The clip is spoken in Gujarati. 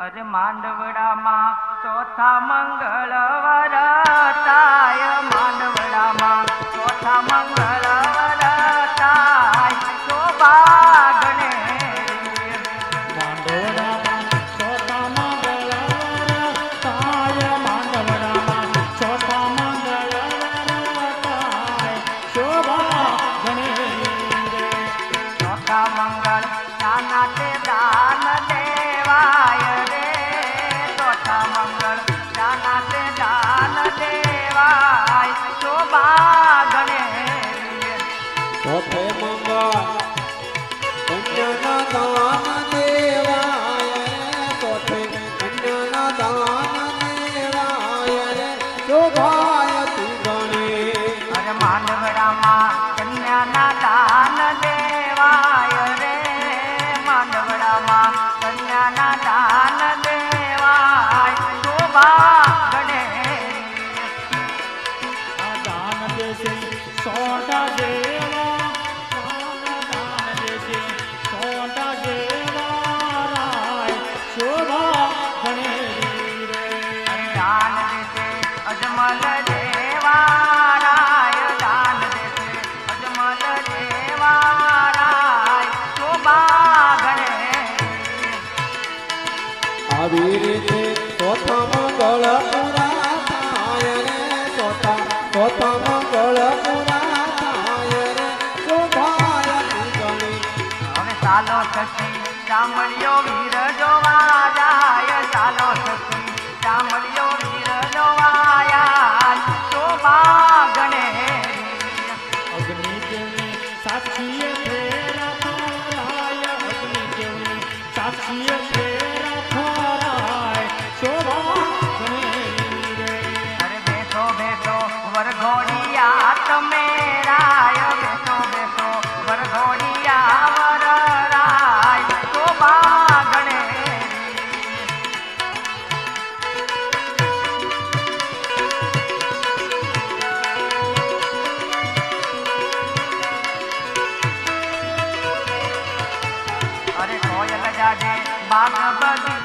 અરે માંડવડામાં ચોથા મંગળવાર થાય, માંડવડામાં ચોથા મંગળવાર થાય, શોભા ગણેરી. માંડવડામાં ચોથા મંગળવાર થાય, માંડવડામાં ચોથા મંગળવાર થાય, શોભા ગણેરી. ચોથા મંગળ નાના તે દાન દેવાય રે, ચોથા મંગળ નાના તે દાન દેવાય, શોભા ગણેરી. ચોથે મંગળ પુણ્યના દાન દેવાય, ચોથે પુણ્યના દાન દેવાય રે, શોભાય તું ગણે. અરે માંડવડામાં કન્યાના દાન દેવાય રે, માંડવડામાં કન્યાના દાન દેવાય, શોભા ગણેરી. આ દાન દેશે સોટા જેવા, દાન દેશે સોટા જેવા રાય, શોભા ગણેરી રે. દાન દેશે અજમલ દેવારાય, દાન દેશે અજમલ દેવારાય, શોભા ગણેરી. આવી રીતે ચોથા મંગળ પૂરા થાય રે, ચોથા મંગળ પૂરા થાય રે, શોભાય તું ગણે. હવે ચાલો સખી ચામડિયો વીર જોવા જાય, ચાલો સખી ચામડિયો વીર જોવાયા, શોભા ગણેરી. અગ્નિદેવની સાક્ષીએ ફેરા ફરાય, અગ્નિદેવની સાક્ષીએ ફેરા ફરાય, શોભા ગણેરી રે. અરે બેસો બેસો વરઘોડિયા તમે રાય, બેસો બેસો વરઘોડિયા વર રાય, શોભા ગણેરી. અરે કોયલ જાગે બાગ બગી